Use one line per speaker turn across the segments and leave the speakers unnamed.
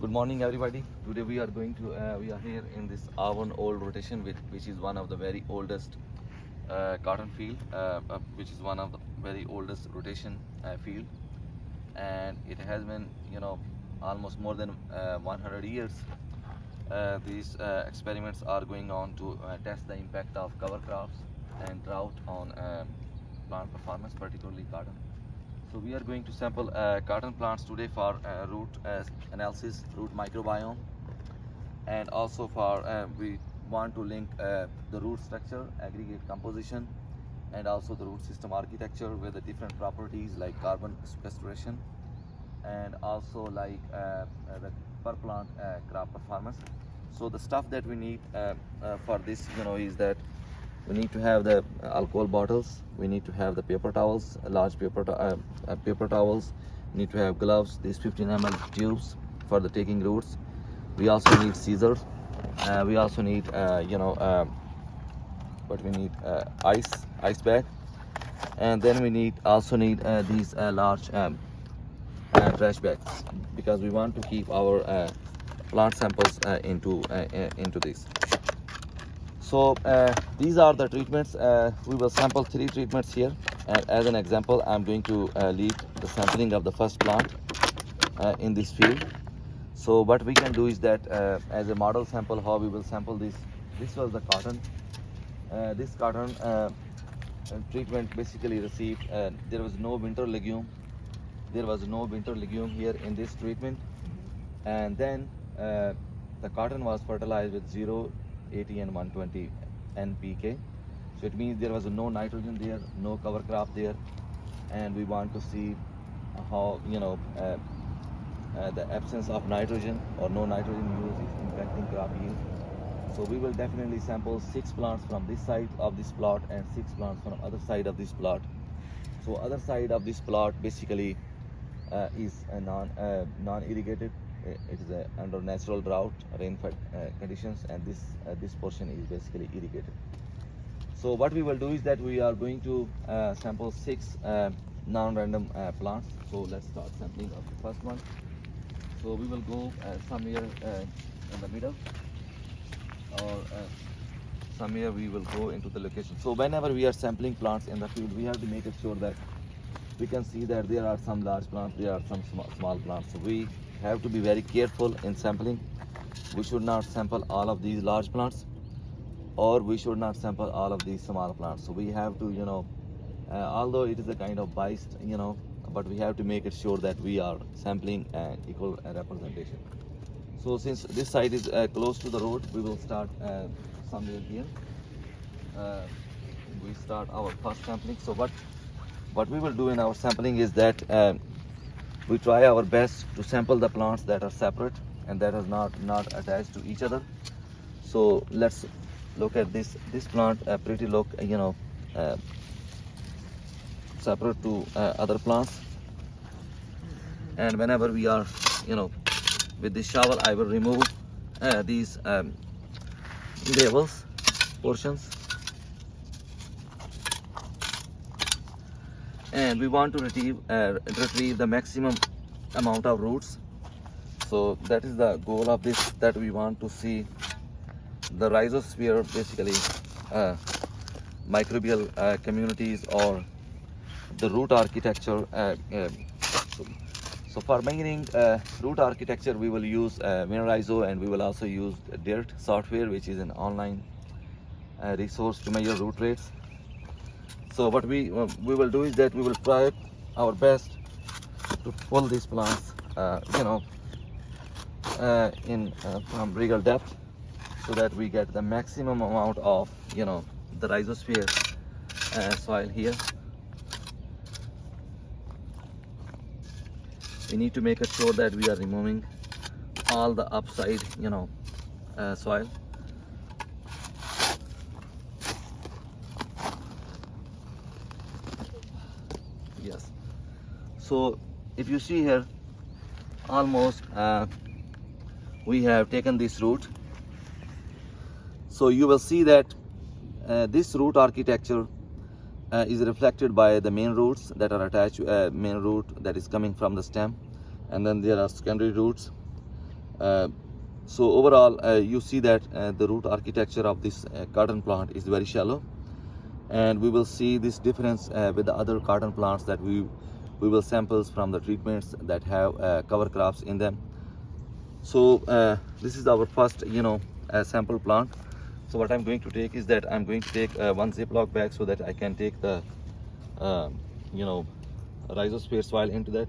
Good morning, everybody. Today we are here in this Avon old rotation, which is one of the very oldest cotton field, which is one of the very oldest rotation field, and it has been, almost more than 100 years. These experiments are going on to test the impact of cover crops and drought on plant performance, particularly cotton. So we are going to sample cotton plants today for root analysis, root microbiome, and also for we want to link the root structure, aggregate composition, and also the root system architecture with the different properties like carbon sequestration, and also like the per plant crop performance. So the stuff that we need for this, is that we need to have the alcohol bottles, we need to have the paper towels, large paper towels, we need to have gloves, these 15 ml tubes for the taking roots. We also need scissors, we also need what we need, ice bag, and then we also need these large trash bags, because we want to keep our plant samples into this. So these are the treatments. We will sample 3 treatments here. As an example, I'm going to lead the sampling of the first plant in this field. So what we can do is that as a model sample, how we will sample this. This was the cotton. This cotton treatment basically received, there was no winter legume. There was no winter legume here in this treatment. And then the cotton was fertilized with 0, 80 and 120 NPK. So it means there was no nitrogen there, no cover crop there, and we want to see how the absence of nitrogen or no nitrogen use is impacting crop yield. So we will definitely sample 6 plants from this side of this plot and 6 plants from other side of this plot. So other side of this plot basically is a non-irrigated. It is under natural drought, rain-fed conditions, and this portion is basically irrigated. So what we will do is that we are going to sample 6 non-random plants. So let's start sampling of the first one. So we will go somewhere in the middle, or somewhere we will go into the location. So whenever we are sampling plants in the field, we have to make it sure that we can see that there are some large plants, there are some small plants. So we have to be very careful in sampling. We should not sample all of these large plants, or we should not sample all of these small plants. So we have to, although it is a kind of biased, but we have to make it sure that we are sampling equal representation. So since this side is close to the road, we will start somewhere here. We start our first sampling. So what we will do in our sampling is that we try our best to sample the plants that are separate and that are not attached to each other. So let's look at this plant, pretty look, separate to other plants. And whenever we are, with this shovel, I will remove these labels, portions. And we want to retrieve the maximum amount of roots. So that is the goal of this, that we want to see the rhizosphere, basically microbial communities, or the root architecture. So for measuring root architecture, we will use Minerizo, and we will also use DIRT software, which is an online resource to measure root rates. So what we will do is that we will try our best to pull these plants, in from regal depth, so that we get the maximum amount of, the rhizosphere soil here. We need to make sure that we are removing all the upside, soil. Yes. So if you see here, almost we have taken this root. So you will see that this root architecture is reflected by the main roots that are attached to main root that is coming from the stem, and then there are secondary roots, So overall, you see that the root architecture of this cotton plant is very shallow, and we will see this difference with the other cotton plants that we will samples from the treatments that have cover crops in them. So this is our first sample plant. So what I'm going to take is that I'm going to take one Ziploc bag so that I can take the you know rhizosphere soil into that.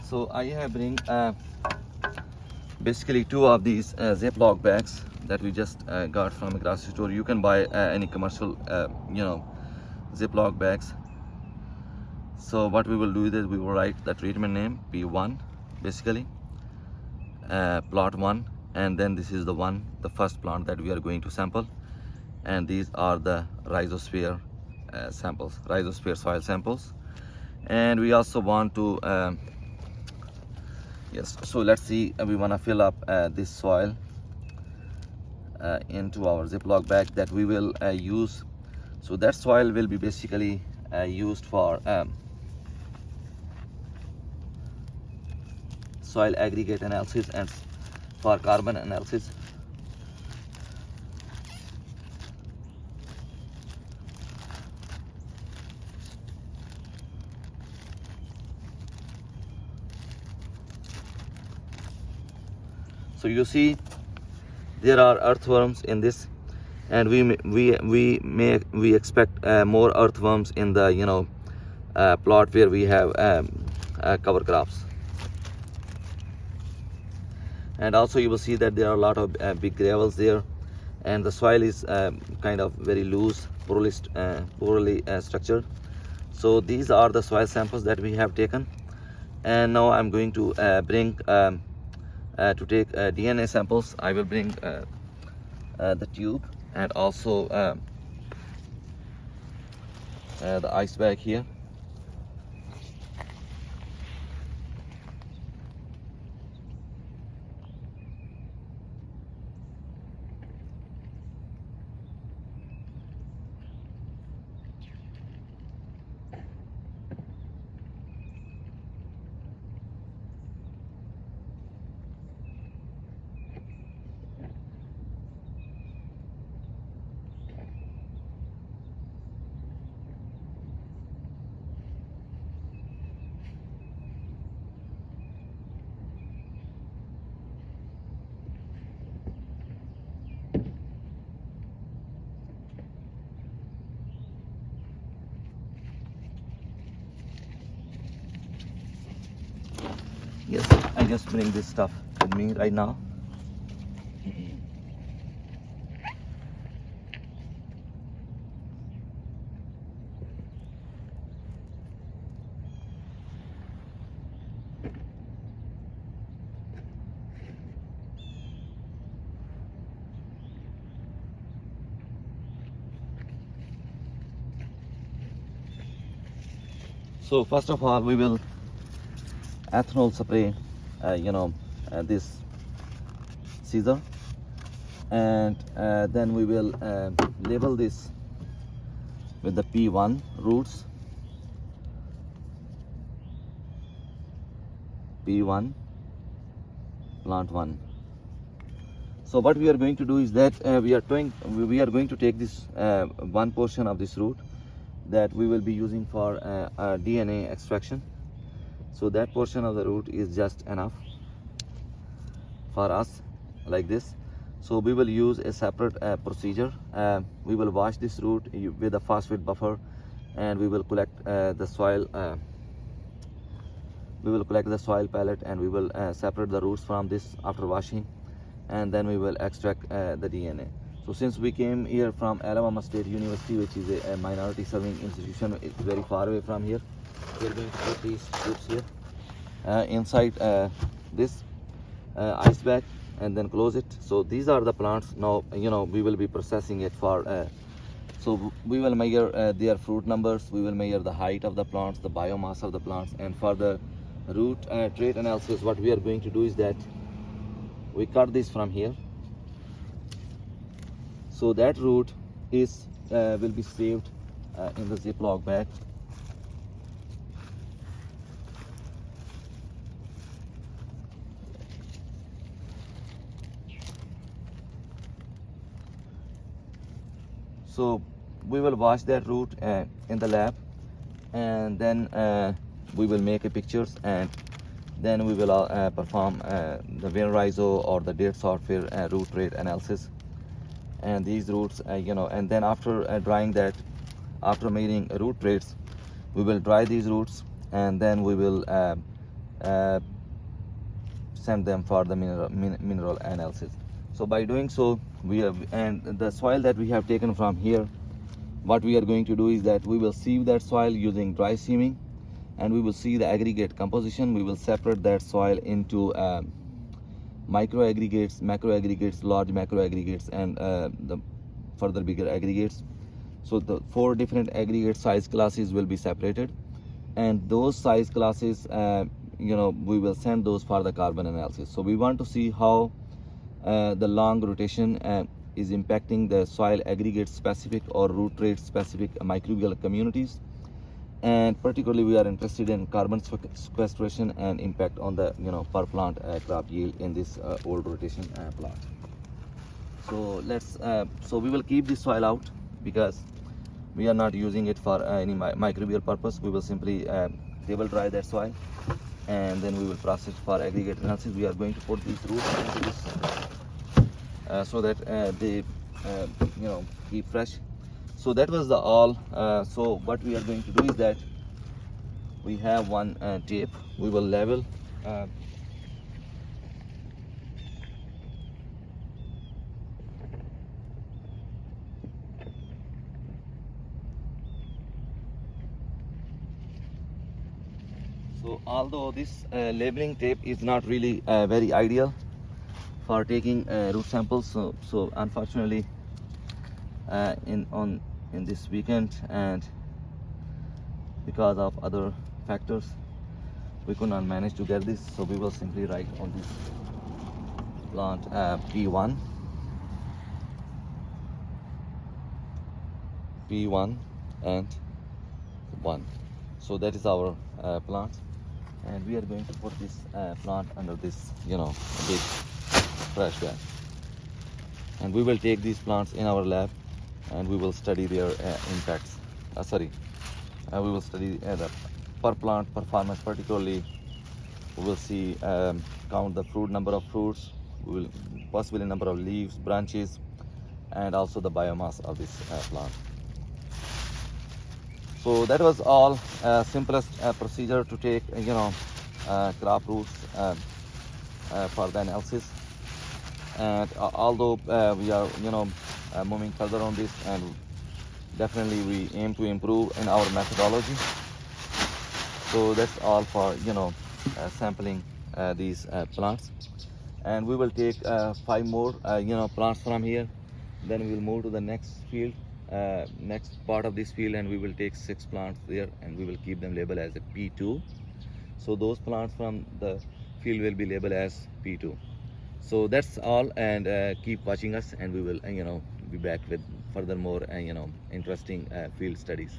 So I have bring basically two of these Ziploc bags that we just got from a grocery store. You can buy any commercial Ziploc bags. So what we will do is we will write the treatment name P1, basically plot 1, and then this is the first plant that we are going to sample, and these are the rhizosphere samples, rhizosphere soil samples. And we also want to yes, so let's see, we want to fill up this soil into our Ziploc bag that we will use. So that soil will be basically used for soil aggregate analysis and for carbon analysis. So you see there are earthworms in this, and we expect more earthworms in the plot where we have cover crops. And also you will see that there are a lot of big gravels there, and the soil is kind of very loose, poorly structured. So these are the soil samples that we have taken, and now I'm going to bring to take DNA samples. I will bring the tube and also the ice bag here. Yes, I just bring this stuff with me right now. So first of all, we will ethanol spray this scissor, and then we will label this with the P1 roots, P1 plant 1. So what we are going to do is that we are going to take this one portion of this root that we will be using for DNA extraction. So that portion of the root is just enough for us, like this. So we will use a separate procedure. We will wash this root with a phosphate buffer, and we will collect the soil. We will collect the soil pellet, and we will separate the roots from this after washing, and then we will extract the DNA. So since we came here from Alabama State University, which is a minority serving institution, it's very far away from here, we are going to put these roots here inside this ice bag, and then close it. So these are the plants. Now we will be processing it for so we will measure their fruit numbers, we will measure the height of the plants, the biomass of the plants, and for the root trait analysis, what we are going to do is that we cut this from here. So that root is will be saved in the Ziploc bag. So we will wash that root in the lab, and then we will make a pictures, and then we will perform the Vinorizo or the date software root trait analysis. And these roots, and then after drying that, after making root traits, we will dry these roots, and then we will send them for the mineral analysis. So by doing so, we have, and the soil that we have taken from here, what we are going to do is that we will sieve that soil using dry sieving, and we will see the aggregate composition. We will separate that soil into micro aggregates, macro aggregates, large macro aggregates, and the further bigger aggregates. So the 4 different aggregate size classes will be separated, and those size classes we will send those for the carbon analysis. So we want to see how the long rotation is impacting the soil aggregate specific or root trait specific microbial communities, and particularly we are interested in carbon sequestration and impact on the per plant crop yield in this old rotation plant. So let's so we will keep this soil out because we are not using it for any microbial purpose. We will simply table dry that soil, and then we will process for aggregate analysis. We are going to put these roots into this so that they keep fresh. So that was the all. So what we are going to do is that we have one tape. We will level so although this labeling tape is not really very ideal for taking root samples, so unfortunately in this weekend, and because of other factors, we could not manage to get this. So we will simply write on this plant P1 and 1. So that is our plant, and we are going to put this plant under this big trash bag, and we will take these plants in our lab, and we will study their impacts. We will study the per plant performance. Particularly, we will see count the fruit number of fruits, we will possibly number of leaves, branches, and also the biomass of this plant. So that was all simplest procedure to take crop roots for the analysis. And although we are moving further on this, and definitely we aim to improve in our methodology. So that's all for sampling these plants, and we will take 5 more plants from here. Then we will move to the next field, next part of this field, and we will take 6 plants there, and we will keep them labeled as a P2. So those plants from the field will be labeled as P2. So that's all, and keep watching us, and we will be back with further more interesting field studies.